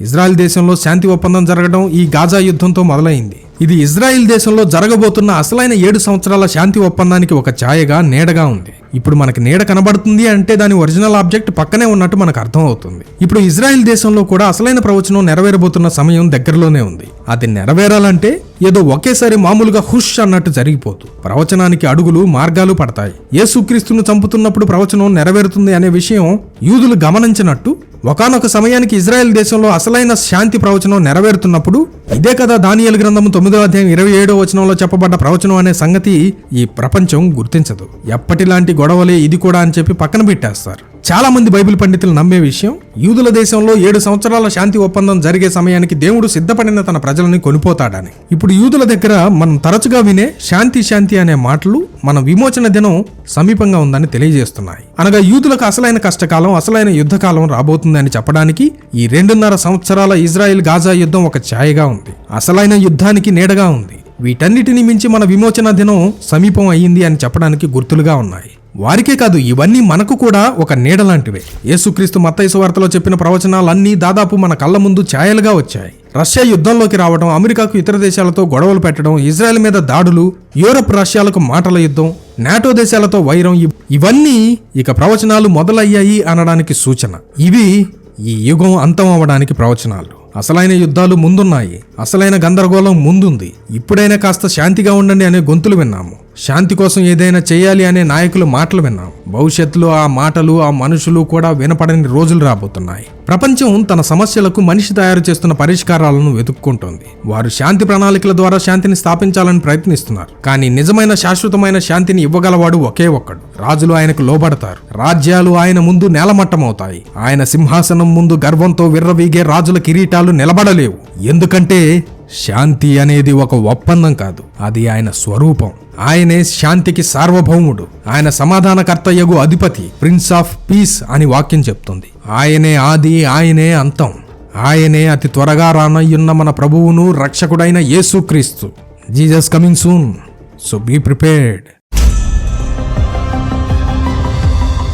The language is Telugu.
ఇజ్రాయెల్ దేశంలో శాంతి ఒప్పందం జరగడం ఈ గాజా యుద్ధంతో మొదలైంది. ఇది ఇజ్రాయెల్ దేశంలో జరగబోతున్న అసలైన 7 సంవత్సరాల శాంతి ఒప్పందానికి ఒక ఛాయగా, నీడగా ఉంది. ఇప్పుడు మనకి నీడ కనబడుతుంది అంటే దాని ఒరిజినల్ ఆబ్జెక్ట్ పక్కనే ఉన్నట్టు మనకు అర్థం అవుతుంది. ఇప్పుడు ఇజ్రాయెల్ దేశంలో కూడా అసలైన ప్రవచనం నెరవేరబోతున్న సమయం దగ్గరలోనే ఉంది. అది నెరవేరాలంటే ఏదో ఒకేసారి మామూలుగా హుష్ అన్నట్టు జరిగిపోతూ ప్రవచనానికి అడుగులు, మార్గాలు పడతాయి. యేసుక్రీస్తును చంపుతున్నప్పుడు ప్రవచనం నెరవేరుతుంది అనే విషయం యూదులు గమనించినట్టు ఒకానొక సమయానికి ఇజ్రాయెల్ దేశంలో అసలైన శాంతి ప్రవచనం నెరవేరుతున్నప్పుడు ఇదే కదా దానియేలు గ్రంథము 9వ అధ్యాయం 27వ వచనంలో చెప్పబడ్డ ప్రవచనం అనే సంగతి ఈ ప్రపంచం గుర్తించదు. ఎప్పటిలాంటి గొడవలే ఇది కూడా అని చెప్పి పక్కన పెట్టేస్తారు. చాలా మంది బైబిల్ పండితులు నమ్మే విషయం, యూదుల దేశంలో 7 సంవత్సరాల శాంతి ఒప్పందం జరిగే సమయానికి దేవుడు సిద్ధపడిన తన ప్రజలని కొనిపోతాడని. ఇప్పుడు యూదుల దగ్గర మనం తరచుగా వినే శాంతి శాంతి అనే మాటలు మన విమోచన దినం సమీపంగా ఉందని తెలియజేస్తున్నాయి. అనగా యూదులకు అసలైన కష్టకాలం, అసలైన యుద్ధకాలం రాబోతుందని చెప్పడానికి ఈ 2.5 సంవత్సరాల ఇజ్రాయెల్ గాజా యుద్ధం ఒక ఛాయగా ఉంది. అసలైన యుద్ధానికి నీడగా ఉంది. వీటన్నిటిని మించి మన విమోచన దినం సమీపం అయ్యింది అని చెప్పడానికి గుర్తులుగా ఉన్నాయి. వారికే కాదు, ఇవన్నీ మనకు కూడా ఒక నీడ లాంటివే. యేసుక్రీస్తు మత్తయి సువార్తలో చెప్పిన ప్రవచనాలన్నీ దాదాపు మన కళ్ళ ముందు ఛాయలుగా వచ్చాయి. రష్యా యుద్ధంలోకి రావడం, అమెరికాకు ఇతర దేశాలతో గొడవలు పెట్టడం, ఇజ్రాయెల్ మీద దాడులు, యూరప్ రష్యాలకు మాటల యుద్ధం, నాటో దేశాలతో వైరం, ఇవన్నీ ఇక ప్రవచనాలు మొదలయ్యాయి అనడానికి సూచన. ఇవి ఈ యుగం అంతం అవ్వడానికి ప్రవచనాలు. అసలైన యుద్ధాలు ముందున్నాయి. అసలైన గందరగోళం ముందుంది. ఇప్పుడైనా కాస్త శాంతిగా ఉండండి అనే గొంతులు విన్నాము. శాంతి కోసం ఏదైనా చేయాలి అనే నాయకుల మాటలు విన్నాము. భవిష్యత్తులో ఆ మాటలు, ఆ మనుషులు కూడా వినపడని రోజులు రాబోతున్నాయి. ప్రపంచం తన సమస్యలకు మనిషి తయారు చేస్తున్న పరిష్కారాలను వెతుక్కుంటోంది. వారు శాంతి ప్రణాళికల ద్వారా శాంతిని స్థాపించాలని ప్రయత్నిస్తున్నారు. కానీ నిజమైన శాశ్వతమైన శాంతిని ఇవ్వగలవాడు ఒకే ఒక్కడు. రాజులు ఆయనకు లోబడతారు. రాజ్యాలు ఆయన ముందు నేలమట్టమవుతాయి. ఆయన సింహాసనం ముందు గర్వంతో విర్రవీగే రాజుల కిరీటాలు నిలబడలేవు. ఎందుకంటే శాంతి అనేది ఒక ఒప్పందం కాదు, అది ఆయన స్వరూపం. ఆయనే శాంతికి సార్వభౌముడు. ఆయన సమాధానకర్తయగు అధిపతి, ప్రిన్స్ ఆఫ్ పీస్ అని వాక్యం చెప్తుంది. ఆయనే ఆది, ఆయనే అంతం. ఆయనే అతి త్వరగా రానయ్యున్న మన ప్రభువును రక్షకుడైన యేసుక్రీస్తు. Jesus coming soon, so be prepared.